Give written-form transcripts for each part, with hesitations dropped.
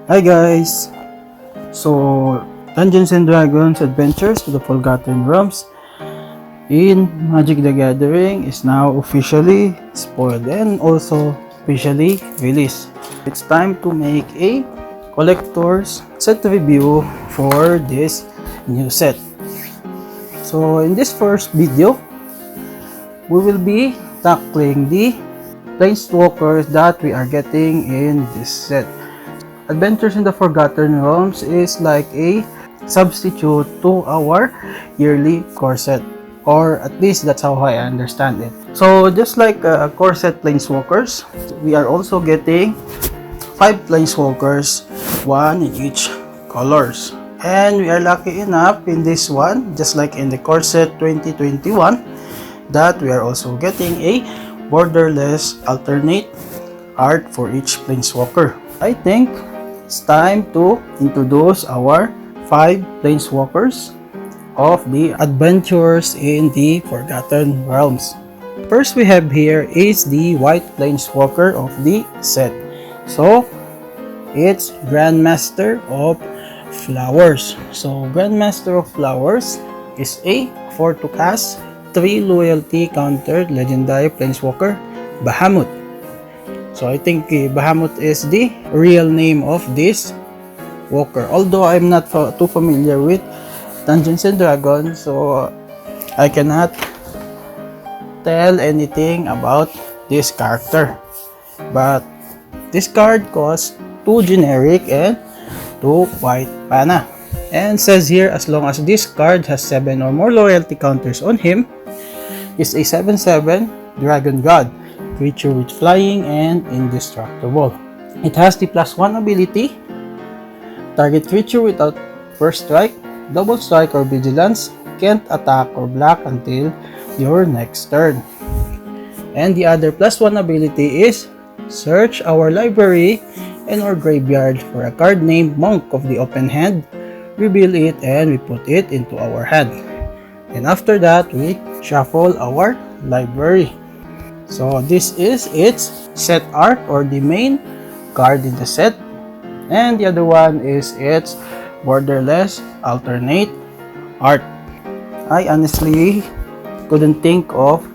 Hi guys! So, Dungeons and Dragons Adventures to the Forgotten Realms in Magic the Gathering is now officially spoiled and also officially released. It's time to make a collector's set review for this new set. So, in this first video, we will be tackling the Planeswalkers that we are getting in this set. Adventures in the Forgotten Realms is like a substitute to our yearly core set, or at least that's how I understand it. So just like core set Planeswalkers, we are also getting 5 Planeswalkers, 1 in each colors. And we are lucky enough in this one, just like in the core set 2021, that we are also getting a borderless alternate art for each Planeswalker. I think it's time to introduce our 5 Planeswalkers of the Adventures in the Forgotten Realms. First we have here is the White Planeswalker of the set. So, it's Grandmaster of Flowers. So, Grandmaster of Flowers is a 4 to cast, 3 loyalty countered legendary Planeswalker, Bahamut. So I think Bahamut is the real name of this walker. Although I'm not too familiar with Dungeons and Dragons, so I cannot tell anything about this character. But this card costs 2 generic and 2 white mana. And says here, as long as this card has 7 or more loyalty counters on him, is a 7/7 Dragon God. Creature with flying and indestructible. It has the +1 ability. Target creature without first strike, double strike, or vigilance can't attack or block until your next turn. And the other +1 ability is search our library and our graveyard for a card named Monk of the Open Hand, reveal it, and we put it into our hand. And after that, we shuffle our library. So this is its set art, or the main card in the set, and the other one is its borderless alternate art. I honestly couldn't think of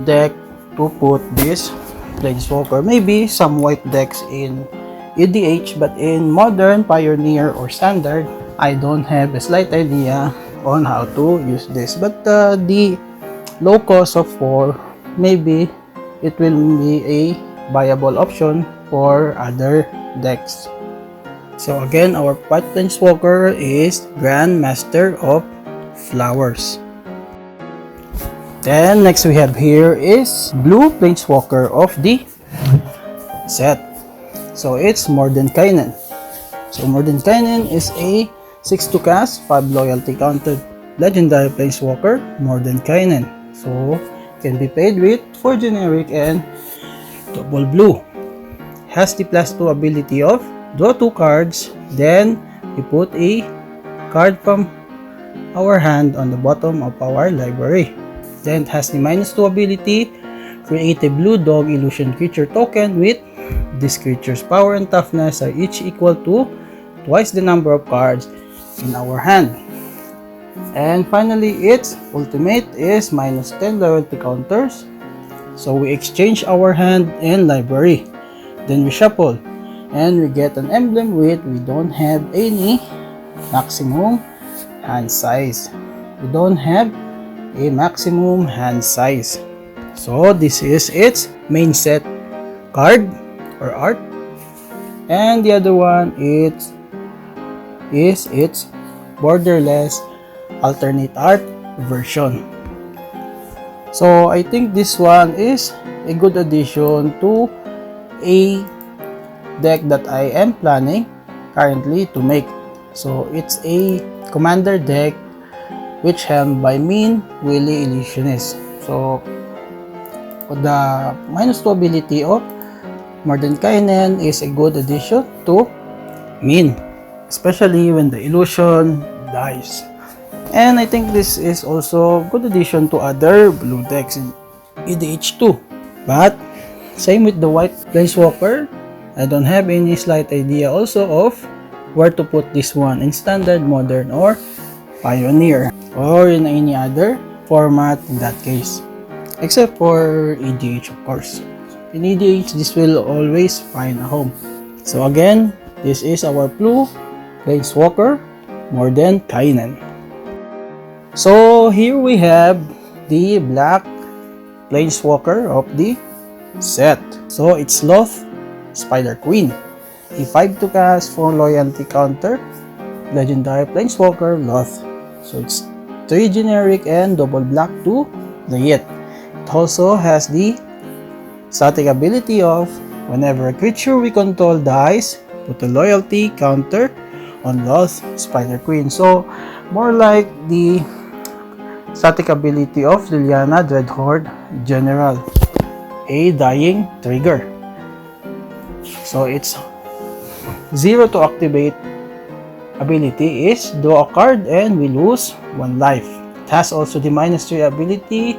deck to put this Planeswalker. Maybe some white decks in EDH, but in Modern, Pioneer, or Standard, I don't have a slight idea on how to use this. But the low cost of 4, maybe it will be a viable option for other decks. So again, our white Planeswalker is Grandmaster of Flowers. Then next we have here is blue Planeswalker of the set. So it's Mordenkainen. So Mordenkainen is a 6 to cast, 5 loyalty counted legendary Planeswalker, Mordenkainen. So can be paid with 4 generic and double blue. Has the +2 ability of draw 2 cards, then we put a card from our hand on the bottom of our library. Then it has the -2 ability, create a blue dog illusion creature token with this creature's power and toughness are each equal to twice the number of cards in our hand. And finally, its ultimate is -10 loyalty counters. So we exchange our hand and library. Then we shuffle. And we get an emblem with we don't have any maximum hand size. We don't have a maximum hand size. So this is its main set card or art. And the other one is its borderless alternate art version. So I think this one is a good addition to a deck that I am planning currently to make. So it's a commander deck which helmed by Min Willy Illusionist. So the -2 ability of Mordenkainen is a good addition to Min, especially when the illusion dies. And I think this is also good addition to other blue decks in EDH2. But same with the white Planeswalker, I don't have any slight idea also of where to put this one in standard, modern, or pioneer, or in any other format in that case, except for EDH, of course. In EDH, this will always find a home. So again, this is our blue Planeswalker, more than Kainen. So here we have the black Planeswalker of the set. So it's Loth, Spider Queen. A 5 to cast for loyalty counter, legendary Planeswalker Loth. So it's 3 generic and double black to play it. It also has the static ability of whenever a creature we control dies, put a loyalty counter on Loth, Spider Queen. So more like the static ability of Liliana Dreadhorde General, a dying trigger. So its 0 to activate ability is draw a card and we lose 1 life. It has also the -3 ability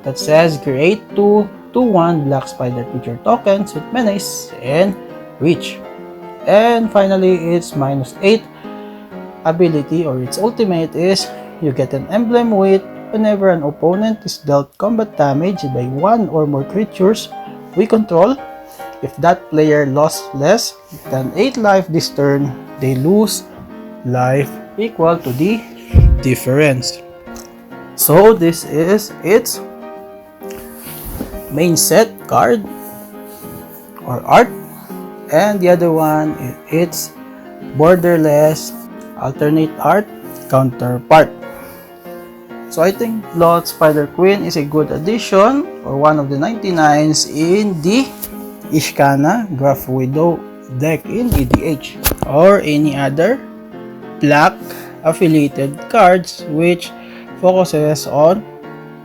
that says create 2/1 black spider creature tokens with menace and reach. And finally, its -8 ability or its ultimate is you get an emblem with whenever an opponent is dealt combat damage by 1 or more creatures we control. If that player lost less than 8 life this turn, they lose life equal to the difference. So this is its main set card or art, and the other one it's borderless alternate art counterpart. So I think Loth Spider Queen is a good addition or one of the 99s in the Ishkana Graph Widow deck in EDH or any other black affiliated cards which focuses on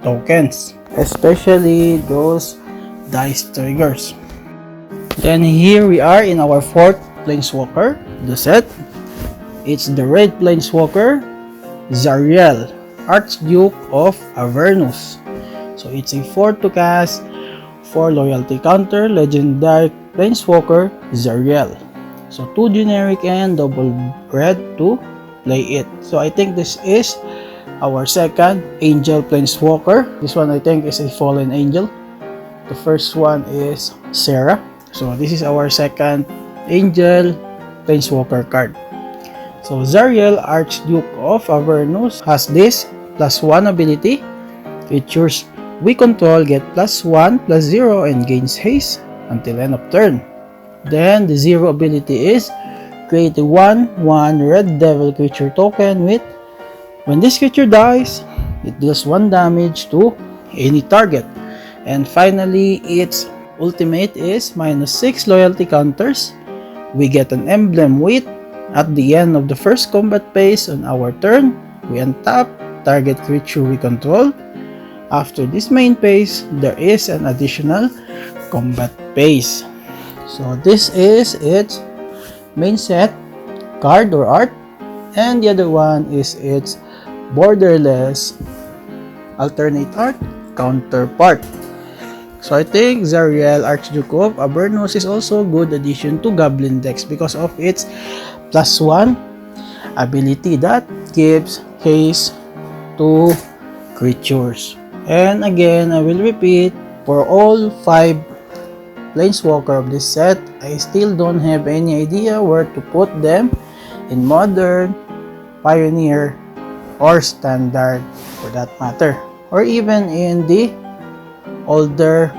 tokens, especially those dice triggers. Then here we are in our 4th Planeswalker, the set. It's the red Planeswalker, Zariel, Archduke of Avernus. So it's a 4 to cast, 4 loyalty counter, legendary Planeswalker, Zariel. So 2 generic and double red to play it. So I think this is our second Angel Planeswalker. This one I think is a fallen angel. The first one is Sarah. So this is our second Angel Planeswalker card. So Zariel, Archduke of Avernus, has this +1 ability. Creatures we control get +1/+0 and gains haste until end of turn. Then the 0 ability is create a 1/1 red devil creature token with when this creature dies, it deals 1 damage to any target. And finally, its ultimate is -6 loyalty counters. We get an emblem with at the end of the first combat phase on our turn, we untap target creature we control. After this main phase, there is an additional combat phase. So this is its main set card or art, and the other one is its borderless alternate art counterpart. So I think Zariel, Archduke of Avernus is also a good addition to Goblin decks because of its +1 ability that gives haste to creatures. And again, I will repeat, for all 5 Planeswalker of this set, I still don't have any idea where to put them in Modern, Pioneer, or Standard for that matter, or even in the older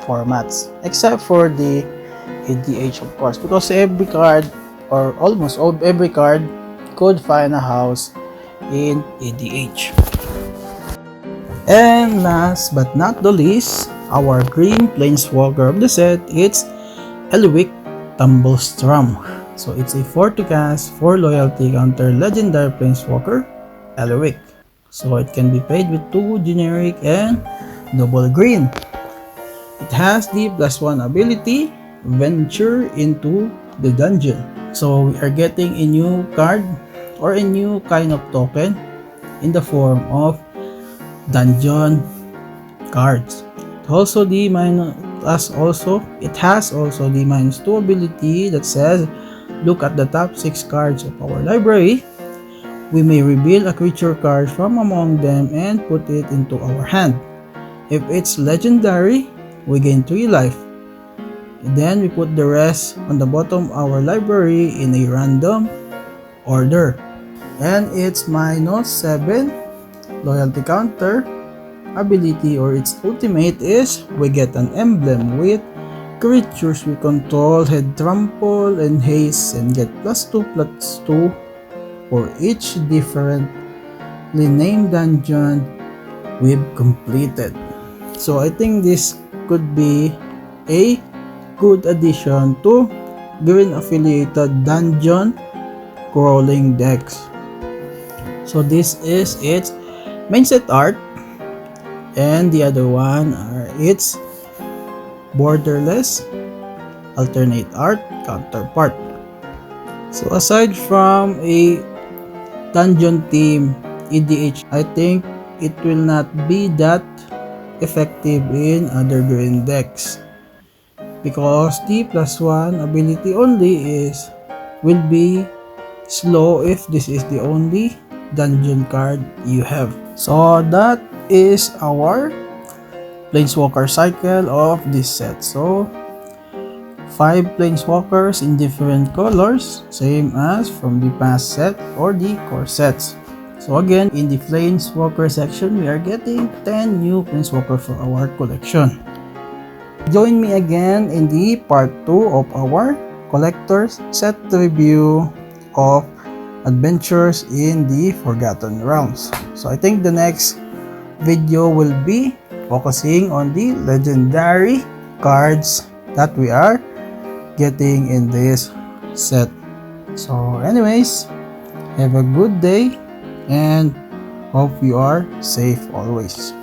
formats, except for the EDH of course, because every card or almost every card could find a house in EDH. And last but not the least, our green Planeswalker of the set, it's Elwick Tumblestrum. So it's a 4 to cast, 4 loyalty counter legendary Planeswalker, Elwick. So it can be played with 2 generic and double green. It has the +1 ability, venture into the dungeon. So we are getting a new card or a new kind of token in the form of dungeon cards. Also the it has also the -2 ability that says, look at the top 6 cards of our library. We may reveal a creature card from among them and put it into our hand. If it's legendary, we gain 3 life. Then we put the rest on the bottom of our library in a random order. And its -7 loyalty counter ability, or its ultimate, is we get an emblem with creatures we control head trample and haste and get +2/+2 for each differently named dungeon we've completed. So I think this could be a good addition to green affiliated dungeon crawling decks. So this is its main set art, and the other one are its borderless alternate art counterpart. So aside from a dungeon theme EDH, I think it will not be that effective in other green decks, because the +1 ability only will be slow if this is the only dungeon card you have. So that is our Planeswalker cycle of this set. So 5 Planeswalkers in different colors, same as from the past set or the core sets. So again, in the Planeswalker section, we are getting 10 new Planeswalker for our collection. Join me again in the part 2 of our collector's set review of adventures in the Forgotten Realms. So I think the next video will be focusing on the legendary cards that we are getting in this set. So anyways, have a good day and hope you are safe always.